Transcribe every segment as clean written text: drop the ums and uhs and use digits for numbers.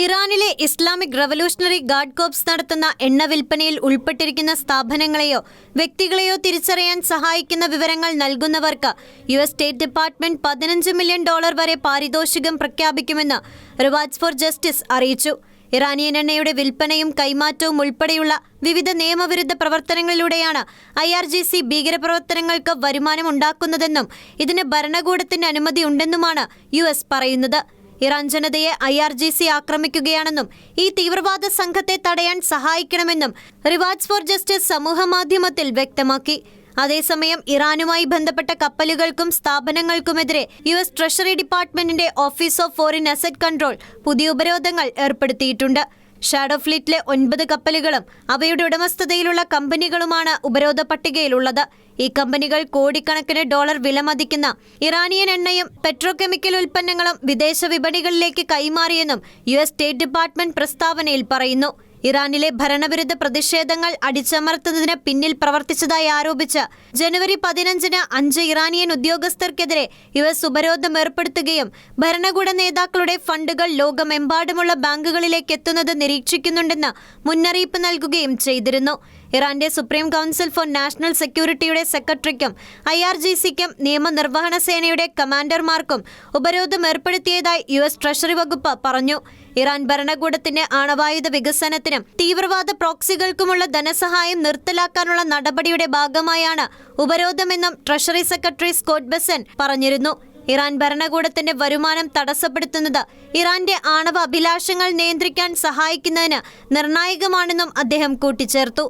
ഇറാനിലെ Islamic revolutionary guard corps നടത്തുന്ന എണ്ണ വിൽപ്പനയിൽ ഉൾപ്പെട്ടിരിക്കുന്ന സ്ഥാപനങ്ങളെയോ വ്യക്തികളെയോ തിരിച്ചറിയാൻ സഹായിക്കുന്ന വിവരങ്ങൾ നൽകുന്നവർക്ക് യുഎസ് സ്റ്റേറ്റ് ഡിപ്പാർട്ട്മെന്റ് $15 മില്യൺ വരെ പാരിതോഷികം പ്രഖ്യാപിക്കുമെന്ന് റിവാർഡ്സ് ഫോർ ജസ്റ്റിസ് അറിയിച്ചു. ഇറാനിയൻ എണ്ണയുടെ വിൽപ്പനയും കൈമാറ്റവും ഉൾപ്പെടെയുള്ള വിവിധ നിയമവിരുദ്ധ പ്രവർത്തനങ്ങളിലൂടെയാണ് IRGC ഭീകരപ്രവർത്തനങ്ങൾക്ക് വരുമാനം ഉണ്ടാക്കുന്നതെന്നും ഇതിന് ഭരണകൂടത്തിന്റെ അനുമതി ഉണ്ടെന്നുമാണ് US പറയുന്നത്. ഇറാൻ ജനതയെ IRGC ആക്രമിക്കുകയാണെന്നും ഈ തീവ്രവാദ സംഘത്തെ തടയാൻ സഹായിക്കണമെന്നും റിവാർഡ്സ് ഫോർ ജസ്റ്റിസ് സമൂഹമാധ്യമത്തിൽ വ്യക്തമാക്കി. അതേസമയം ഇറാനുമായി ബന്ധപ്പെട്ട കപ്പലുകൾക്കും സ്ഥാപനങ്ങൾക്കുമെതിരെ US ട്രഷറി ഡിപ്പാർട്ട്മെന്റിന്റെ office of foreign asset control പുതിയ ഉപരോധങ്ങൾ ഏർപ്പെടുത്തിയിട്ടുണ്ട്. ഷാഡോ ഫ്ലീറ്റിലെ 9 കപ്പലുകളും അവയുടെ ഉടമസ്ഥതയിലുള്ള കമ്പനികളുമാണ് ഉപരോധ പട്ടികയിലുള്ളത്. ഈ കമ്പനികൾ കോടിക്കണക്കിന് ഡോളർ വിലമതിക്കുന്ന ഇറാനിയൻ എണ്ണയും പെട്രോകെമിക്കൽ ഉൽപ്പന്നങ്ങളും വിദേശ വിപണികളിലേക്ക് കൈമാറിയെന്നും US സ്റ്റേറ്റ് ഡിപ്പാർട്ട്മെന്റ് പ്രസ്താവനയിൽ പറയുന്നു. ഇറാനിലെ ഭരണവിരുദ്ധ പ്രതിഷേധങ്ങൾ അടിച്ചമർത്തുന്നതിന് പിന്നിൽ പ്രവർത്തിച്ചതായി ആരോപിച്ച് ജനുവരി 15-ന് 5 ഇറാനിയൻ ഉദ്യോഗസ്ഥർക്കെതിരെ US ഉപരോധം ഏർപ്പെടുത്തുകയും ഭരണകൂട നേതാക്കളുടെ ഫണ്ടുകൾ ലോകമെമ്പാടുമുള്ള ബാങ്കുകളിലേക്ക് എത്തുന്നത് നിരീക്ഷിക്കുന്നുണ്ടെന്ന് മുന്നറിയിപ്പ് നൽകുകയും ചെയ്തിരുന്നു. ഇറാന്റെ സുപ്രീം കൗൺസിൽ ഫോർ നാഷണൽ സെക്യൂരിറ്റിയുടെ സെക്രട്ടറിക്കും IRGCക്കും നിയമനിർവഹണ സേനയുടെ കമാൻഡർമാർക്കും ഉപരോധം ഏർപ്പെടുത്തിയതായി US ട്രഷറി വകുപ്പ് പറഞ്ഞു. ഇറാൻ ഭരണകൂടത്തിന്റെ ആണവായുധ വികസനത്തിനും തീവ്രവാദ പ്രോക്സികൾക്കുമുള്ള ധനസഹായം നിർത്തലാക്കാനുള്ള നടപടിയുടെ ഭാഗമായാണ് ഉപരോധമെന്നും ട്രഷറി സെക്രട്ടറി സ്കോട്ട് ബെസൻ പറഞ്ഞിരുന്നു. ഇറാൻ ഭരണകൂടത്തിന്റെ വരുമാനം തടസ്സപ്പെടുത്തുന്നത് ഇറാന്റെ ആണവ അഭിലാഷങ്ങൾ നിയന്ത്രിക്കാൻ സഹായിക്കുന്നതിന് നിർണായകമാണെന്നും അദ്ദേഹം കൂട്ടിച്ചേർത്തു.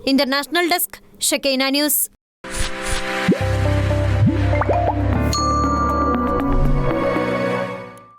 International desk, Shekinah news.